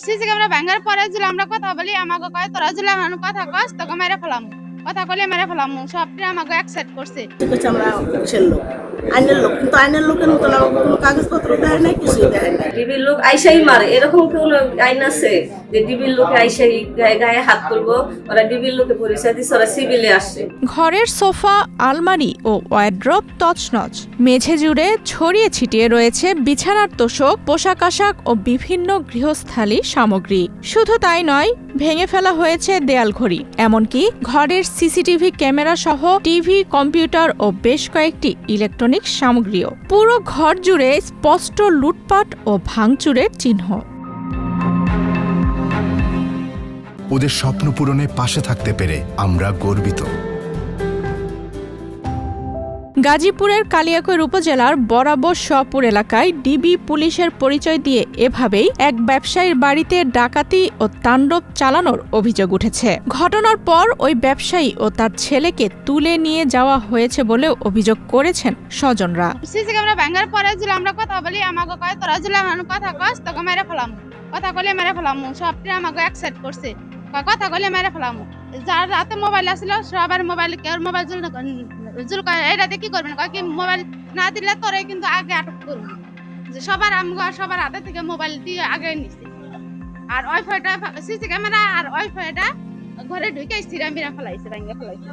CC camera ভাঙার পরে যদি আমরা কথা বলি আমাকে কয় তোরা যদি আমার কথা কস তোকে মেরে ফেলাম, কথা কইলে মেরে ফেলাম, সবটি আমাকে অ্যাকসেপ্ট করছে। আমরা পুলিশের লোক, আইনের লোক, কিন্তু আইনের লোকের মতন আমাকে কোনো কাগজপত্র দেয় নাই, কিছুই দেয় নাই। ডিবির লোক আইসাই মারে, এরকম কোনো আইন আছে যে ডিবির লোকে আইসাই গায়ে হাত তুলবো? ওরা ডিবির লোকে পরিচয় দিচ্ছে, ওরা সিভিলে আসে। ঘরের সোফা, আলমারি ও ওয়ার্ড্রোব তছনছ, মেঝে জুড়ে ছড়িয়ে ছিটিয়ে রয়েছে বিছানার তোশক, পোশাক আশাক ও বিভিন্ন গৃহস্থালী সামগ্রী। শুধু তাই নয়, ভেঙে ফেলা হয়েছে দেয়াল ঘড়ি, এমনকি ঘরের সিসিটিভি ক্যামেরা সহ টিভি, কম্পিউটার ও বেশ কয়েকটি ইলেকট্রনিক সামগ্রীও। পুরো ঘর জুড়ে স্পষ্ট লুটপাট ও ভাঙচুরের চিহ্ন। ওদের স্বপ্ন পূরণে পাশে থাকতে পেরে আমরা গর্বিত। গাজীপুরের কালিয়াকৈর উপজেলার বরাবর শপুর এলাকায় ডিবি পুলিশের পরিচয় দিয়ে এভাবেই এক ব্যবসায়ীর বাড়িতে ডাকাতি ও তাণ্ডব চালানোর অভিযোগ উঠেছে। ঘটনার পর ওই ব্যবসায়ী ও তার ছেলেকে তুলে নিয়ে যাওয়া হয়েছে বলেও অভিযোগ করেছেন স্বজনরা। সিসি ক্যামেরা ভাঙার পরে যদি আমরা কথা বলি আমাকে কয় তোরা যদি আমার কথা কস তোকে মেরে ফেলাম, কথা কইলে মেরে ফেলাম, সবটি আমাকে অ্যাকসেপ্ট করছে, কথা কইলে মেরে ফেলাম। যার রাতে মোবাইল আসছিল সবার মোবাইল, কেউ মোবাইল এটাতে কি করবেন, কি মোবাইল না দিলে তোরে কিন্তু আগে আটক করবো। সবার সবার হাতে থেকে মোবাইল দিয়ে আগে নিচ্ছে, আর ওয়াইফাইটা সিসি ক্যামেরা আর ওয়াইফাইটা ঘরে ঢুকে স্থিরা মিরা ফেলাইছে, ভাঙিয়ে ফেলাইছে,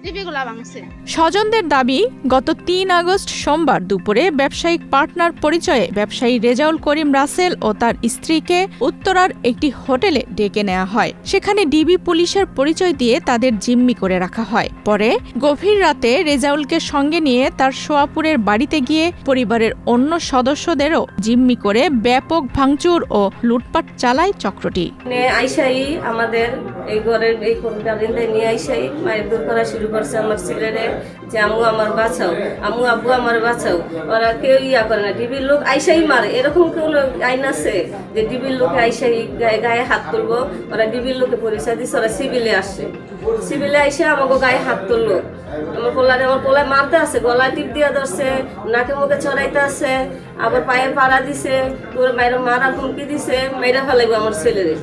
টিভিগুলা ভাঙছে। স্বজনদের দাবি, গত ৩ আগস্ট সোমবার দুপুরে ব্যবসায়িক পার্টনার পরিচয়ে ব্যবসায়ী রেজাউল করিম রাসেল ও তার স্ত্রীকে উত্তরার একটি হোটেলে ডেকে নেওয়া হয়। সেখানে ডিবি পুলিশের পরিচয় দিয়ে তাদের জিম্মি করে রাখা হয়। পরে গভীর রাতে রেজাউলকে সঙ্গে নিয়ে তার সোয়াপুরের বাড়িতে গিয়ে পরিবারের অন্য সদস্যদেরও জিম্মি করে ব্যাপক ভাঙচুর ও লুটপাট চালায় চক্রটি। আইসাই আমাদের এই ঘরের এই কোনটা নিয়ে আইসাই মায়ের দূর করা শুরু করছে আমার ছেলেরে, যে আমু আমার বাঁচাও, আমু আব্বু আমার বাঁচাও। ওরা কেউ ইয়া করে না, ডিবির লোক আইসাই মারে, এরকম কোনো আইন আছে যে ডিবির লোকে আইসাই গায়ে হাত তুলবো? ওরা ডিবির লোকে পরিচয় দিচ্ছে, ওরা সিভিলে আসে, সিভিলে আইসে আমাকে গায়ে হাত তুললো। আমার পোলায় মারতে আছে, গলায় টিপ দিয়ে ধরছে, নাকে মুখে ছড়াইতে আছে, আবার পায়ে পাড়া দিছে, তোর মায়ের মারার হুমকি দিছে, মেয়েরা ফেলাইবো আমার ছেলেরে।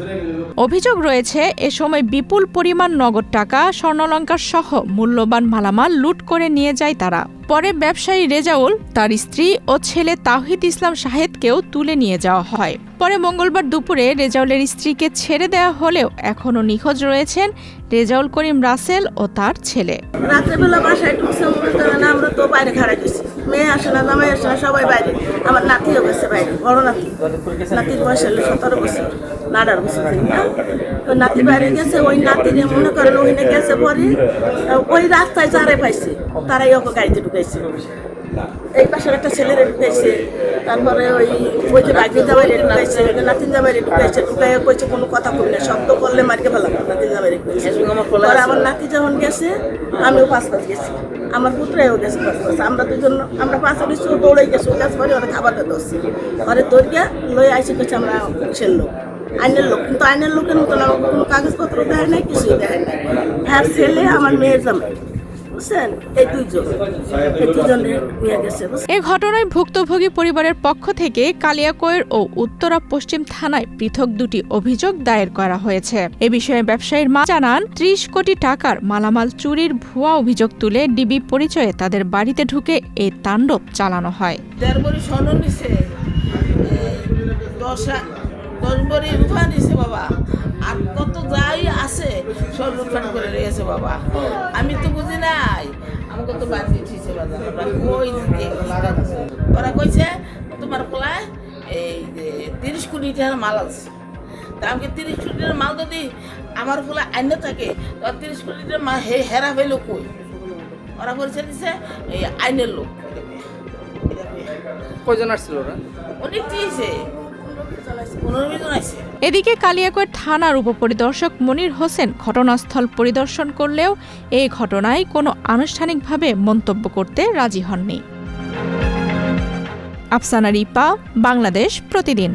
অভিযোগ রয়েছে, এ সময় বিপুল পরিমাণ নগদ টাকা, স্বর্ণালংকার সহ মূল্যবান মালামাল লুট করে নিয়ে যায় তারা। পরে ব্যবসায়ী রেজাউল, তার স্ত্রী ও ছেলে তাওহিদ ইসলাম শাহেদকেও তুলে নিয়ে যাওয়া হয়। পরে মঙ্গলবার দুপুরে রেজাউলের স্ত্রীকে ছেড়ে দেওয়া হলেও এখনও নিখোঁজ রয়েছেন রেজাউল করিম রাসেল ও তার ছেলে। রাত্রেবেলা বাসায় ঢুকছে, আমরা তো বাইরে খাড়া গেছি, মেয়ে আসে না, জামাই আসে না, সবাই বাইরে। আমার নাতিও গেছে বাইরে, বড় নাতি, নাতির বয়স হলো 17 বছর, 18 বছর। তো নাতি বাইরে গেছে, ওই নাতিরে মনে করেন ওইনে গেছে, পরে ওই রাস্তায় যারে পাইছে তারাই ওকে গাড়িতে ঢুকাইছে। এই পাশের একটা ছেলেরে ঢুকাইছে, তারপরে ওই যে বাইরে যাবাই ঢুকাইছে, নাতিন যাবাই ঢুকাইছে, ঢুকাই কইছে কোনো কথা কই না, শব্দ করলে মারিকে ফেলাম। নাতিন যাবাই ঢুকাইছে, আমার নাতি যখন গেছে আমিও 5 গেছি, আমার পুত্রাও গেছে 5। আমরা দুজন, আমরা 5 দৌড়াই গেছি, গাছ পরে ওরা খাবারটা ধরছি, ওরে ধরিয়া লই আইসে করছে আমরা পুলিশের লোক, আইনের লোক, কিন্তু আইনের লোকের মতন আমাকে কোনো কাগজপত্র দেয় নাই, কিছুই দেয় নাই। হ্যাঁ, ছেলে আমার মেয়ের জামাই, এ ঘটনায় ভুক্তভোগী পরিবারের পক্ষ থেকে কালিয়াকৈর ও উত্তরা পশ্চিম থানায় পৃথক 2টি অভিযোগ দায়ের করা হয়েছে। এ বিষয়ে ব্যবসায়ীর মা জানান, 30 কোটি টাকার মালামাল চুরির ভুয়া অভিযোগ তুলে ডিবি পরিচয়ে তাদের বাড়িতে ঢুকে এই তাণ্ডব চালানো হয়। 10 বড়ি রূপা নিছে বাবা, আর কত যাই আছে সব লুটপাট করে রয়েছে বাবা। আমি তো বুঝি নাই, আমাকে তো বাদ দিয়েছে বাজার। ওরা কইছে তোমার পোলায় এই 30 কোটি টাকার মাল আছে। তা আমাকে 30 কোটি টাকার মাল যদি আমার পোলা আইনে থাকে, 30 কোটি টাকার মাল হেরা হইল কই? ওরা পরিচয় দিছে এই আইনের লোক। কয়জন আসছিল ওরা? অনেক দিয়েছে। এদিকে কালিয়াকৈর থানার উপপরিদর্শক মনির হোসেন ঘটনাস্থল পরিদর্শন করলেও এই ঘটনায় কোনো আনুষ্ঠানিকভাবে মন্তব্য করতে রাজি হননি। আফসানা রিপা, বাংলাদেশ প্রতিদিন।